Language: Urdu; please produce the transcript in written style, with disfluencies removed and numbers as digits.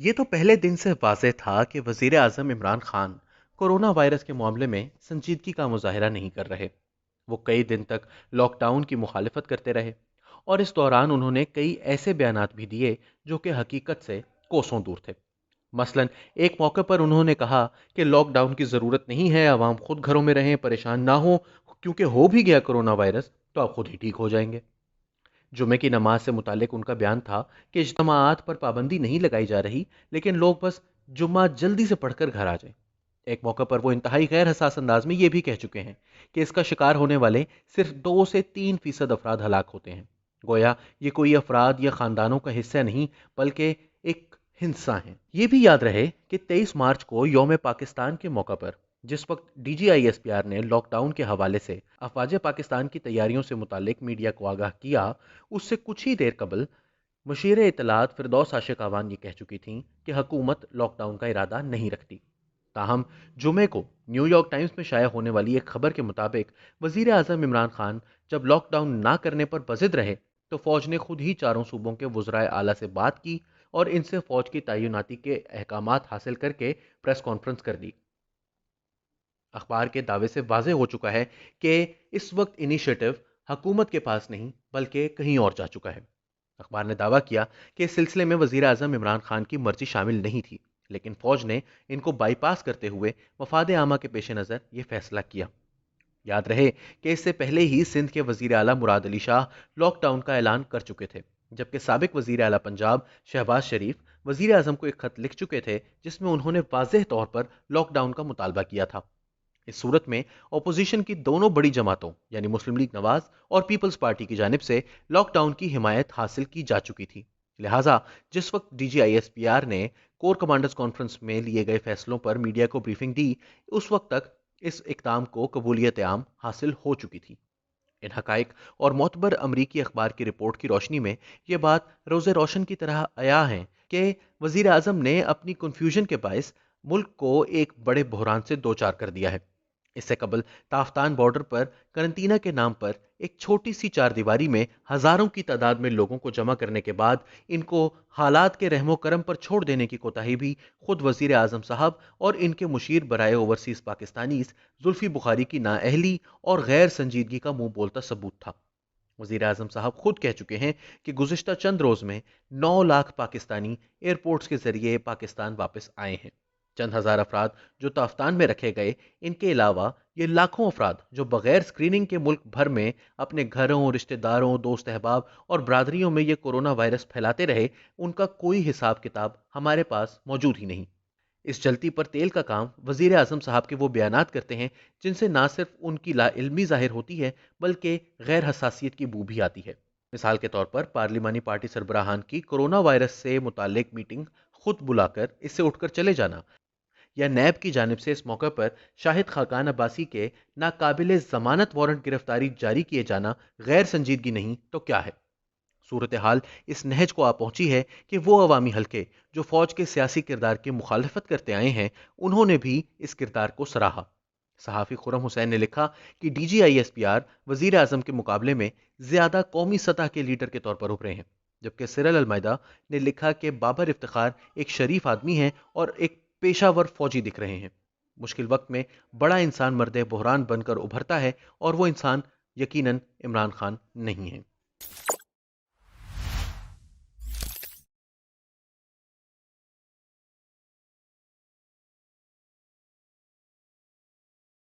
یہ تو پہلے دن سے واضح تھا کہ وزیر اعظم عمران خان کورونا وائرس کے معاملے میں سنجیدگی کا مظاہرہ نہیں کر رہے۔ وہ کئی دن تک لاک ڈاؤن کی مخالفت کرتے رہے اور اس دوران انہوں نے کئی ایسے بیانات بھی دیے جو کہ حقیقت سے کوسوں دور تھے۔ مثلا ایک موقع پر انہوں نے کہا کہ لاک ڈاؤن کی ضرورت نہیں ہے، عوام خود گھروں میں رہیں، پریشان نہ ہو، کیونکہ ہو بھی گیا کورونا وائرس تو آپ خود ہی ٹھیک ہو جائیں گے۔ جمعے کی نماز سے متعلق ان کا بیان تھا کہ اجتماعات پر پابندی نہیں لگائی جا رہی، لیکن لوگ بس جمعہ جلدی سے پڑھ کر گھر آ جائیں۔ ایک موقع پر وہ انتہائی غیر حساس انداز میں یہ بھی کہہ چکے ہیں کہ اس کا شکار ہونے والے صرف 2 سے 3% افراد ہلاک ہوتے ہیں۔ گویا یہ کوئی افراد یا خاندانوں کا حصہ نہیں بلکہ ایک ہنسا ہیں۔ یہ بھی یاد رہے کہ 23 مارچ کو یوم پاکستان کے موقع پر جس وقت D G I S P R نے لاک ڈاؤن کے حوالے سے افواج پاکستان کی تیاریوں سے متعلق میڈیا کو آگاہ کیا، اس سے کچھ ہی دیر قبل مشیر اطلاعات فردوس عاشق آوان یہ کہہ چکی تھیں کہ حکومت لاک ڈاؤن کا ارادہ نہیں رکھتی۔ تاہم جمعے کو نیو یارک ٹائمز میں شائع ہونے والی ایک خبر کے مطابق وزیر اعظم عمران خان جب لاک ڈاؤن نہ کرنے پر بضد رہے تو فوج نے خود ہی چاروں صوبوں کے وزرائے اعلیٰ سے بات کی اور ان سے فوج کی تعیناتی کے احکامات حاصل کر کے پریس کانفرنس کر دی۔ اخبار کے دعوے سے واضح ہو چکا ہے کہ اس وقت انیشیٹو حکومت کے پاس نہیں بلکہ کہیں اور جا چکا ہے۔ اخبار نے دعویٰ کیا کہ اس سلسلے میں وزیر اعظم عمران خان کی مرضی شامل نہیں تھی، لیکن فوج نے ان کو بائی پاس کرتے ہوئے مفاد عامہ کے پیش نظر یہ فیصلہ کیا۔ یاد رہے کہ اس سے پہلے ہی سندھ کے وزیر اعلیٰ مراد علی شاہ لاک ڈاؤن کا اعلان کر چکے تھے، جبکہ سابق وزیر اعلیٰ پنجاب شہباز شریف وزیر اعظم کو ایک خط لکھ چکے تھے جس میں انہوں نے واضح طور پر لاک ڈاؤن کا مطالبہ کیا تھا۔ اس صورت میں اپوزیشن کی دونوں بڑی جماعتوں یعنی مسلم لیگ نواز اور پیپلز پارٹی کی جانب سے لاک ڈاؤن کی حمایت حاصل کی جا چکی تھی۔ لہٰذا جس وقت D G I S P R نے کور کمانڈرز کانفرنس میں لیے گئے فیصلوں پر میڈیا کو بریفنگ دی، اس وقت تک اس اقدام کو قبولیت عام حاصل ہو چکی تھی۔ ان حقائق اور معتبر امریکی اخبار کی رپورٹ کی روشنی میں یہ بات روز روشن کی طرح عیاں ہے کہ وزیر اعظم نے اپنی کنفیوژن کے باعث ملک کو ایک بڑے بحران سے دوچار کر دیا ہے۔ اس سے قبل تافتان بارڈر پر قرنطینہ کے نام پر ایک چھوٹی سی چار دیواری میں ہزاروں کی تعداد میں لوگوں کو جمع کرنے کے بعد ان کو حالات کے رحم و کرم پر چھوڑ دینے کی کوتاہی بھی خود وزیر اعظم صاحب اور ان کے مشیر برائے اوورسیز پاکستانیز زلفی بخاری کی نااہلی اور غیر سنجیدگی کا منہ بولتا ثبوت تھا۔ وزیر اعظم صاحب خود کہہ چکے ہیں کہ گزشتہ چند روز میں 9 لاکھ پاکستانی ایئرپورٹس کے ذریعے پاکستان واپس آئے ہیں۔ چند ہزار افراد جو تافتان میں رکھے گئے، ان کے علاوہ یہ لاکھوں افراد جو بغیر اسکریننگ کے ملک بھر میں اپنے گھروں، رشتہ داروں، دوست احباب اور برادریوں میں یہ کورونا وائرس پھیلاتے رہے، ان کا کوئی حساب کتاب ہمارے پاس موجود ہی نہیں۔ اس جلتی پر تیل کا کام وزیر اعظم صاحب کے وہ بیانات کرتے ہیں جن سے نہ صرف ان کی لا علمی ظاہر ہوتی ہے بلکہ غیر حساسیت کی بو بھی آتی ہے۔ مثال کے طور پر پارلیمانی پارٹی سربراہان کی کورونا وائرس سے متعلق میٹنگ خود بلا کر اس سے اٹھ کر چلے جانا، یا نیب کی جانب سے اس موقع پر شاہد خاقان عباسی کے ناقابل ضمانت وارنٹ گرفتاری جاری کیے جانا غیر سنجیدگی نہیں تو کیا ہے؟ صورتحال اس نہج کو آ پہنچی ہے کہ وہ عوامی حلقے جو فوج کے سیاسی کردار کی مخالفت کرتے آئے ہیں، انہوں نے بھی اس کردار کو سراہا۔ صحافی خرم حسین نے لکھا کہ D G I S P R وزیر اعظم کے مقابلے میں زیادہ قومی سطح کے لیڈر کے طور پر ابھرے ہیں، جبکہ سرل المیدہ نے لکھا کہ بابر افتخار ایک شریف آدمی ہیں اور ایک پیشہ ور فوجی دکھ رہے ہیں۔ مشکل وقت میں بڑا انسان مرد بحران بن کر ابھرتا ہے اور وہ انسان یقیناً عمران خان نہیں ہے۔